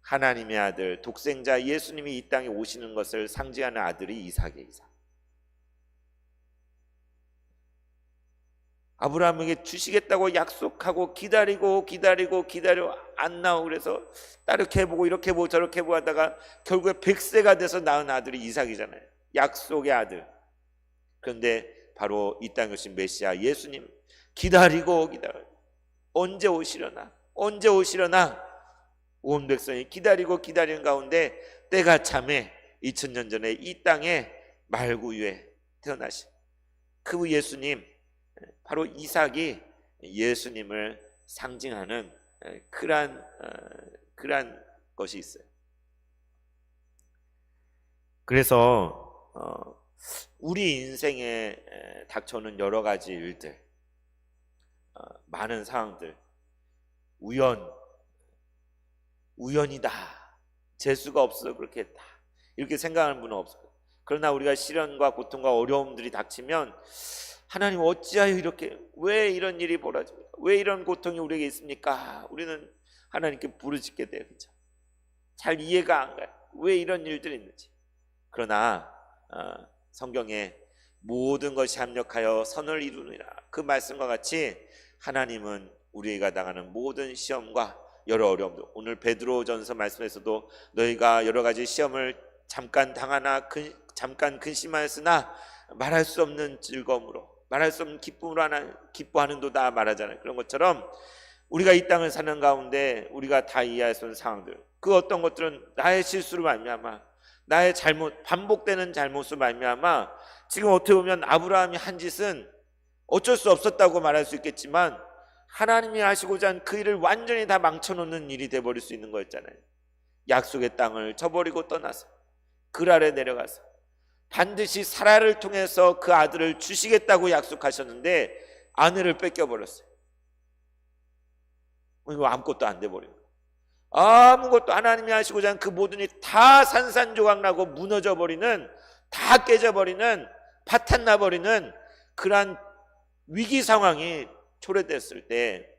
하나님의 아들, 독생자 예수님이 이 땅에 오시는 것을 상징하는 아들이 이삭이에요. 이삭. 아브라함에게 주시겠다고 약속하고 기다리고 안 나오고, 그래서 이렇게 해보고 이렇게 해보고 저렇게 해보고 하다가 결국에 100세가 돼서 낳은 아들이 이삭이잖아요. 약속의 아들. 그런데 바로 이 땅에 오신 메시아 예수님, 기다리고 언제 오시려나 온 백성이 기다리는 가운데 때가 참에 2000년 전에 이 땅에 말구유에 태어나신 그 예수님, 바로 이삭이 예수님을 상징하는 그러한 것이 있어요. 그래서 우리 인생에 닥쳐오는 여러 가지 일들, 많은 상황들, 우연이다, 재수가 없어 그렇게 했다, 이렇게 생각하는 분은 없어요. 그러나 우리가 시련과 고통과 어려움들이 닥치면 하나님 어찌하여 왜 이런 일이 벌어집니까? 왜 이런 고통이 우리에게 있습니까? 우리는 하나님께 부르짖게 돼요. 그렇죠? 잘 이해가 안 가요. 왜 이런 일들이 있는지. 그러나 성경에 모든 것이 합력하여 선을 이루느니라, 그 말씀과 같이 하나님은 우리가 당하는 모든 시험과 여러 어려움도, 오늘 베드로전서 말씀에서도 너희가 여러 가지 시험을 잠깐 당하나 잠깐 근심하였으나 말할 수 없는 즐거움으로, 말할 수 없는 기쁨으로 기뻐하는도다 말하잖아요. 그런 것처럼 우리가 이 땅을 사는 가운데 우리가 다 이해할 수 없는 상황들, 그 어떤 것들은 나의 실수로 말미암아 나의 잘못, 반복되는 잘못으로 말미암아 지금 어떻게 보면 아브라함이 한 짓은 어쩔 수 없었다고 말할 수 있겠지만 하나님이 하시고자 한 그 일을 완전히 다 망쳐놓는 일이 돼버릴 수 있는 거였잖아요. 약속의 땅을 저버리고 떠나서 그랄에 내려가서 반드시 사라를 통해서 그 아들을 주시겠다고 약속하셨는데 아내를 뺏겨버렸어요. 이거 아무것도 안 돼버린 거예요. 아무것도 하나님이 하시고자 한 그 모든 일이 다 산산조각나고 무너져버리는, 다 깨져버리는, 파탄나버리는 그러한 위기 상황이 초래됐을 때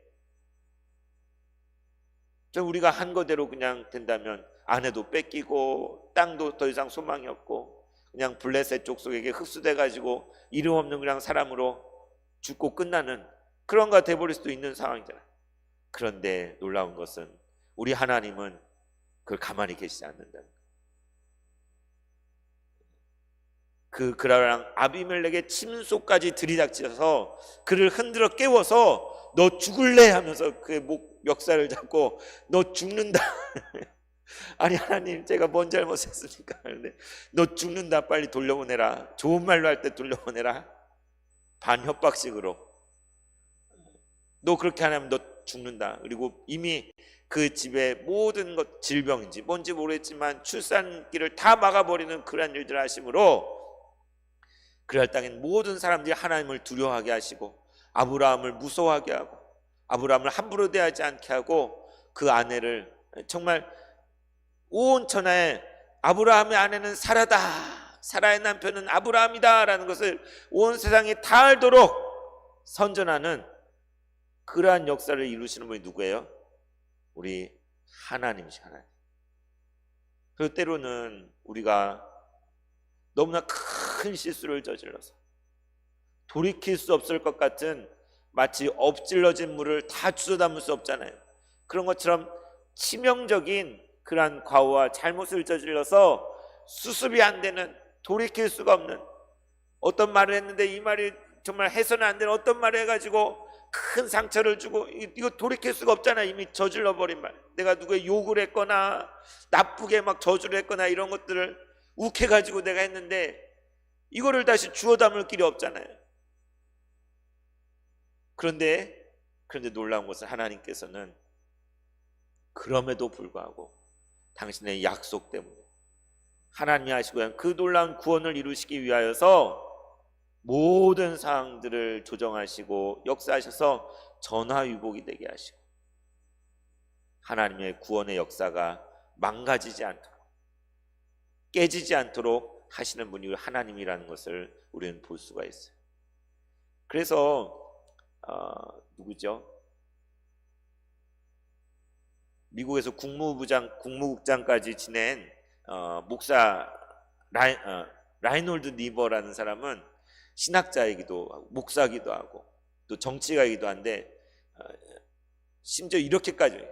우리가 한 거대로 그냥 된다면 아내도 뺏기고 땅도 더 이상 소망이 없고 그냥 블레셋 족속에게 흡수돼 가지고 이름 없는 그냥 사람으로 죽고 끝나는 그런 거 돼버릴 수도 있는 상황이잖아요. 그런데 놀라운 것은 우리 하나님은 그걸 가만히 계시지 않는다. 그라랑 아비멜렉의 침소까지 들이닥쳐서 그를 흔들어 깨워서 너 죽을래 하면서 그의 목 멱살을 잡고 너 죽는다. 아니 하나님 제가 뭔 잘못했습니까? 그런데 너 죽는다, 빨리 돌려보내라. 좋은 말로 할 때 돌려보내라. 반협박식으로 너 그렇게 안 하면 너 죽는다. 그리고 이미 그 집의 모든 것, 질병인지 뭔지 모르겠지만 출산기를 다 막아버리는 그러한 일들을 하심으로 그랄 땅엔 모든 사람들이 하나님을 두려워하게 하시고 아브라함을 무서워하게 하고 아브라함을 함부로 대하지 않게 하고 그 아내를 정말 온 천하에 아브라함의 아내는 사라다, 사라의 남편은 아브라함이다 라는 것을 온 세상이 다 알도록 선전하는 그러한 역사를 이루시는 분이 누구예요? 우리 하나님이시 하나님. 그리고 때로는 우리가 너무나 큰 실수를 저질러서 돌이킬 수 없을 것 같은 마치 엎질러진 물을 다 주워 담을 수 없잖아요. 그런 것처럼 치명적인 그러한 과오와 잘못을 저질러서 수습이 안 되는, 돌이킬 수가 없는, 어떤 말을 했는데 이 말이 정말 해서는 안 되는 어떤 말을 해가지고 큰 상처를 주고 이거 돌이킬 수가 없잖아. 이미 저질러 버린 말, 내가 누구의 욕을 했거나 나쁘게 막 저주를 했거나 이런 것들을 욱해가지고 내가 했는데 이거를 다시 주워 담을 길이 없잖아요. 그런데 놀라운 것은 하나님께서는 그럼에도 불구하고 당신의 약속 때문에 하나님이 하시고 그 놀라운 구원을 이루시기 위하여서 모든 상황들을 조정하시고 역사하셔서 전화위복이 되게 하시고 하나님의 구원의 역사가 망가지지 않도록, 깨지지 않도록 하시는 분이 하나님이라는 것을 우리는 볼 수가 있어요. 그래서 누구죠? 미국에서 국무국장까지 지낸 목사 라이놀드 니버라는 사람은 신학자이기도 하고 목사기도 하고 또 정치가이기도 한데 심지어 이렇게까지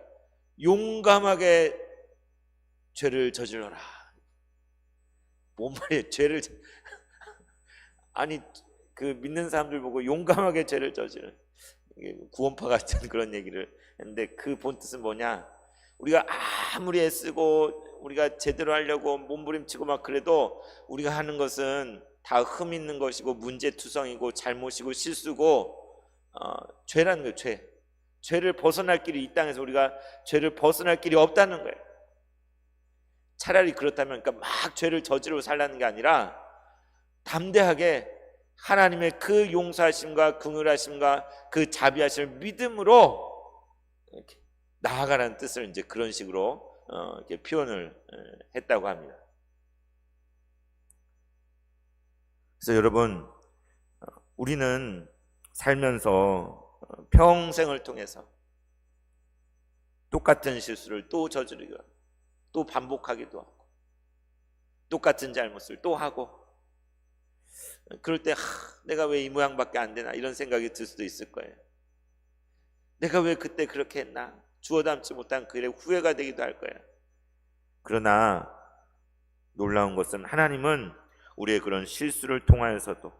용감하게 죄를 저질러라. 뭔 말이에요? 죄를 아니 그 믿는 사람들 보고 용감하게 죄를 저지르, 구원파 같은 그런 얘기를 했는데 그 본 뜻은 뭐냐? 우리가 아무리 애쓰고 우리가 제대로 하려고 몸부림치고 막 그래도 우리가 하는 것은 다 흠 있는 것이고 문제투성이고 잘못이고 실수고 죄라는 거예요. 죄를 벗어날 길이 이 땅에서 우리가 죄를 벗어날 길이 없다는 거예요. 차라리 그렇다면 그러니까 막 죄를 저지르고 살라는 게 아니라 담대하게 하나님의 그 용서하심과 긍휼하심과 그 자비하심을 믿음으로 이렇게 나아가라는 뜻을 이제 그런 식으로 이렇게 표현을 했다고 합니다. 그래서 여러분, 우리는 살면서 평생을 통해서 똑같은 실수를 또 저지르고 또 반복하기도 하고 똑같은 잘못을 또 하고 그럴 때 내가 왜 이 모양밖에 안 되나 이런 생각이 들 수도 있을 거예요. 내가 왜 그때 그렇게 했나, 주워 담지 못한 그 일에 후회가 되기도 할 거예요. 그러나 놀라운 것은 하나님은 우리의 그런 실수를 통하여서도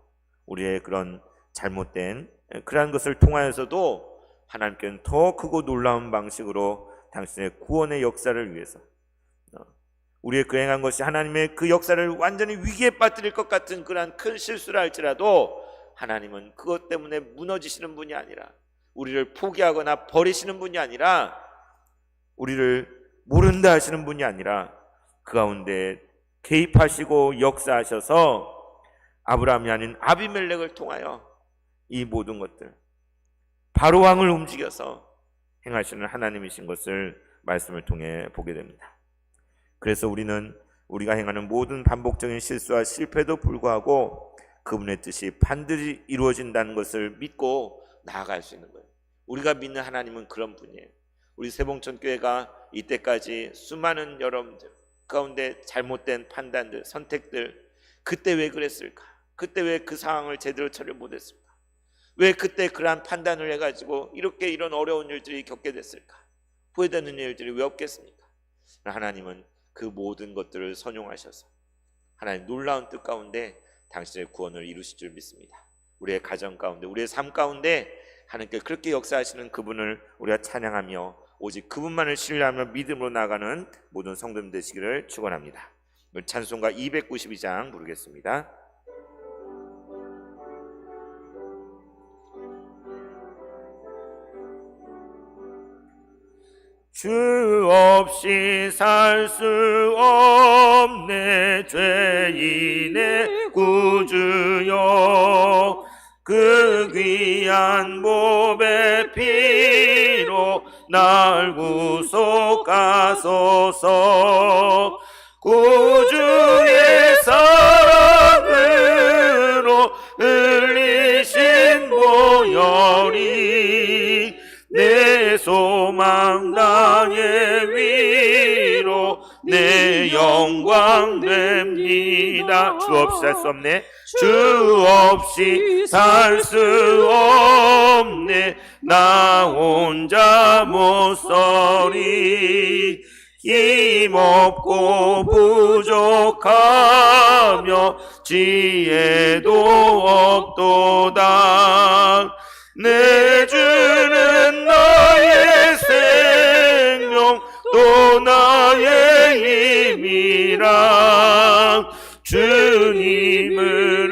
우리의 그런 잘못된 그러한 것을 통하여서도 하나님께는 더 크고 놀라운 방식으로 당신의 구원의 역사를 위해서 우리의 그 행한 것이 하나님의 그 역사를 완전히 위기에 빠뜨릴 것 같은 그러한 큰 실수를 할지라도 하나님은 그것 때문에 무너지시는 분이 아니라, 우리를 포기하거나 버리시는 분이 아니라, 우리를 모른다 하시는 분이 아니라 그 가운데 개입하시고 역사하셔서 아브라함이 아닌 아비멜렉을 통하여 이 모든 것들, 바로 왕을 움직여서 행하시는 하나님이신 것을 말씀을 통해 보게 됩니다. 그래서 우리는 우리가 행하는 모든 반복적인 실수와 실패도 불구하고 그분의 뜻이 반드시 이루어진다는 것을 믿고 나아갈 수 있는 거예요. 우리가 믿는 하나님은 그런 분이에요. 우리 세봉천교회가 이때까지 수많은 여러분들 가운데 잘못된 판단들, 선택들, 그때 왜 그랬을까? 그때 왜 그 상황을 제대로 처리 못했을까? 왜 그때 그러한 판단을 해가지고 이렇게 이런 어려운 일들이 겪게 됐을까? 후회되는 일들이 왜 없겠습니까? 하나님은 그 모든 것들을 선용하셔서 하나님 놀라운 뜻 가운데 당신의 구원을 이루실 줄 믿습니다. 우리의 가정 가운데, 우리의 삶 가운데 하나님께 그렇게 역사하시는 그분을 우리가 찬양하며 오직 그분만을 신뢰하며 믿음으로 나아가는 모든 성도님 되시기를 축원합니다. 찬송가 292장 부르겠습니다. 주 없이 살 수 없네 죄인의 구주여, 그 귀한 몸의 피로 날 구속하소서. 구주의 사랑으로 흘리신 보혈이 내 소망 나의 위로 내 영광 됩니다. 주 없이 살 수 없네, 주 없이 살 수 없네, 나 혼자 못 서리. 힘없고 부족하며 지혜도 없도다. 내 주는 나의 생명 또 나의 힘이라. 주님을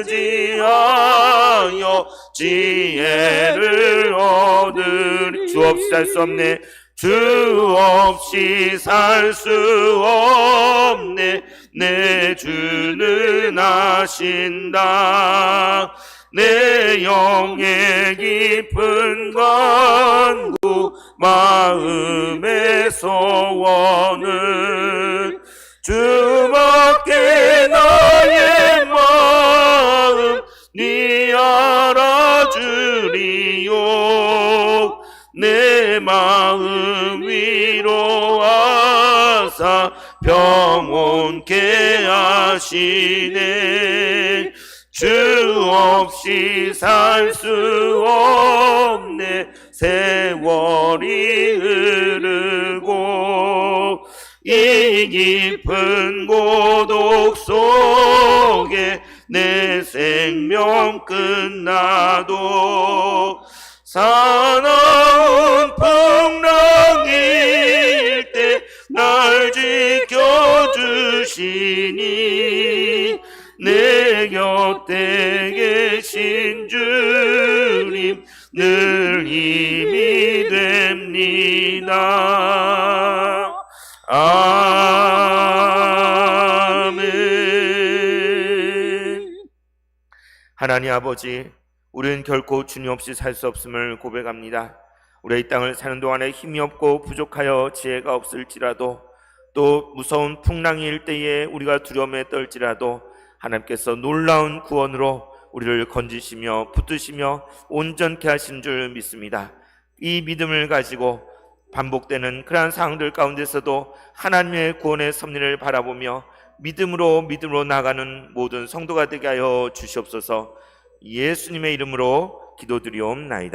의지하여 지혜를 얻으리. 주 없이 살 수 없네, 주 없이 살 수 없네, 내 주는 아신다. 내 영의 깊은 간구 마음의 소원을 주밖에 나의 마음 니 알아주리요. 내 마음 위로하사 평온케 하시네. 주 없이 살 수 없네, 세월이 흐르고 이 깊은 고독 속에 내 생명 끝나도 사나운 풍랑일 때 날 지켜주시니 내 곁에 계신 주님 늘 힘이 됩니다. 아멘. 하나님 아버지, 우리는 결코 주님 없이 살 수 없음을 고백합니다. 우리 이 땅을 사는 동안에 힘이 없고 부족하여 지혜가 없을지라도, 또 무서운 풍랑이 일 때에 우리가 두려움에 떨지라도 하나님께서 놀라운 구원으로 우리를 건지시며 붙드시며 온전케 하신 줄 믿습니다. 이 믿음을 가지고 반복되는 그러한 상황들 가운데서도 하나님의 구원의 섭리를 바라보며 믿음으로 나아가는 모든 성도가 되게 하여 주시옵소서. 예수님의 이름으로 기도드리옵나이다.